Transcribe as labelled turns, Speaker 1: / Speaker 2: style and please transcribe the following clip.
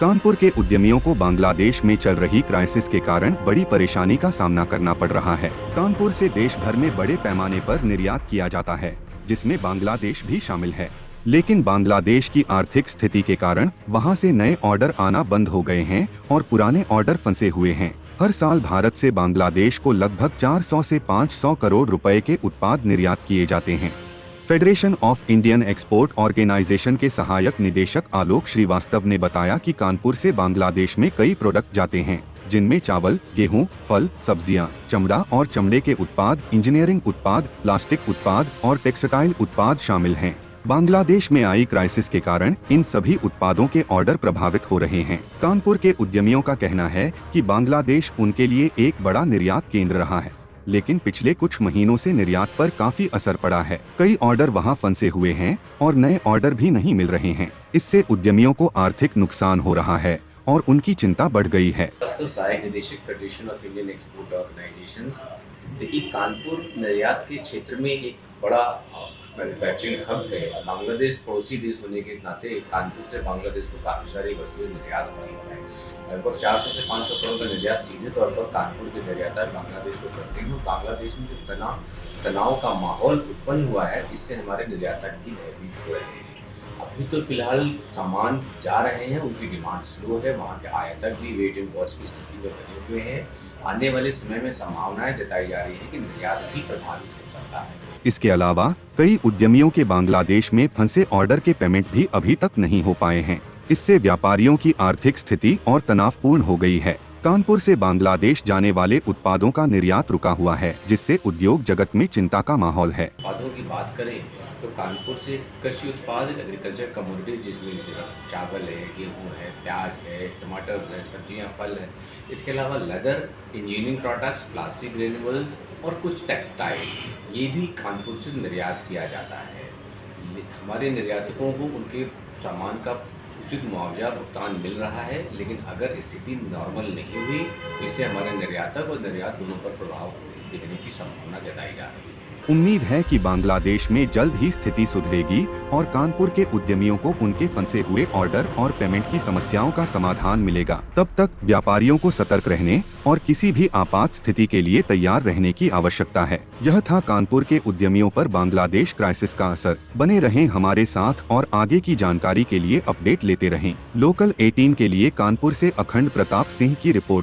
Speaker 1: कानपुर के उद्यमियों को बांग्लादेश में चल रही क्राइसिस के कारण बड़ी परेशानी का सामना करना पड़ रहा है। कानपुर से देश भर में बड़े पैमाने पर निर्यात किया जाता है, जिसमें बांग्लादेश भी शामिल है। लेकिन बांग्लादेश की आर्थिक स्थिति के कारण वहां से नए ऑर्डर आना बंद हो गए हैं और पुराने ऑर्डर फंसे हुए हैं। हर साल भारत से बांग्लादेश को लगभग 400 से 500 करोड़ रुपए के उत्पाद निर्यात किए जाते हैं। Federation of Indian export organisation के सहायक निदेशक आलोक श्रीवास्तव ने बताया कि कानपुर से बांग्लादेश में कई प्रोडक्ट जाते हैं, जिनमें चावल, गेहूं, फल, सब्जियां, चमड़ा और चमड़े के उत्पाद, इंजीनियरिंग उत्पाद, प्लास्टिक उत्पाद और टेक्सटाइल उत्पाद शामिल हैं। बांग्लादेश में आई क्राइसिस के कारण इन सभी उत्पादों के ऑर्डर प्रभावित हो रहे हैं। कानपुर के उद्यमियों का कहना है कि बांग्लादेश उनके लिए एक बड़ा निर्यात केंद्र रहा है, लेकिन पिछले कुछ महीनों से निर्यात पर काफी असर पड़ा है। कई ऑर्डर वहां फंसे हुए हैं और नए ऑर्डर भी नहीं मिल रहे हैं। इससे उद्यमियों को आर्थिक नुकसान हो रहा है और उनकी चिंता बढ़ गई है।
Speaker 2: सहायक निदेशक federation of Indian export organisation, देखिए कानपुर निर्यात के क्षेत्र में एक बड़ा मैन्युफैक्चरिंग हब है। बांग्लादेश पड़ोसी देश होने के नाते कानपुर से बांग्लादेश को काफ़ी सारी वस्तुएं निर्यात होती है। लगभग 400 से 500 करोड़ का निर्यात सीधे तौर पर कानपुर के निर्याता बांग्लादेश को करते हैं। बांग्लादेश में जो तनाव का माहौल उत्पन्न हुआ है, इससे हमारे निर्याता भी भयभीत हो रहे हैं। अभी तो फिलहाल सामान जा रहे हैं, उनकी डिमांड स्लो है, वहाँ के आयातक भी वेट एंड वॉच की स्थिति में बने हुए हैं। आने वाले समय में संभावनाएं जताई जा रही है कि निर्यात भी प्रभावित हो सकता है।
Speaker 1: इसके अलावा कई उद्यमियों के बांग्लादेश में फंसे ऑर्डर के पेमेंट भी अभी तक नहीं हो पाए हैं। इससे व्यापारियों की आर्थिक स्थिति और तनावपूर्ण हो गई है। कानपुर से बांग्लादेश जाने वाले उत्पादों का निर्यात रुका हुआ है, जिससे उद्योग जगत में चिंता का माहौल है।
Speaker 2: उत्पादों की बात करें तो कानपुर से कृषि उत्पाद, एग्रीकल्चर कमोडिटीज, जिसमें चावल है, गेहूं है, प्याज है, टमाटर है, सब्जियां, फल है। इसके अलावा leather, engineering products, plastic granules और कुछ टेक्सटाइल, ये भी कानपुर से निर्यात किया जाता है। हमारे निर्यातकों को उनके सामान का उचित मुआवजा भुगतान मिल रहा है, लेकिन अगर स्थिति नॉर्मल नहीं हुई, इससे हमारे निर्यातक और निर्यात दोनों पर प्रभाव दिखने की संभावना जताई जा रही है।
Speaker 1: उम्मीद है कि बांग्लादेश में जल्द ही स्थिति सुधरेगी और कानपुर के उद्यमियों को उनके फंसे हुए ऑर्डर और पेमेंट की समस्याओं का समाधान मिलेगा। तब तक व्यापारियों को सतर्क रहने और किसी भी आपात स्थिति के लिए तैयार रहने की आवश्यकता है। यह था कानपुर के उद्यमियों पर बांग्लादेश क्राइसिस का असर। बने रहें हमारे साथ और आगे की जानकारी के लिए अपडेट लेते रहें। लोकल 18 के लिए कानपुर से अखंड प्रताप सिंह की रिपोर्ट।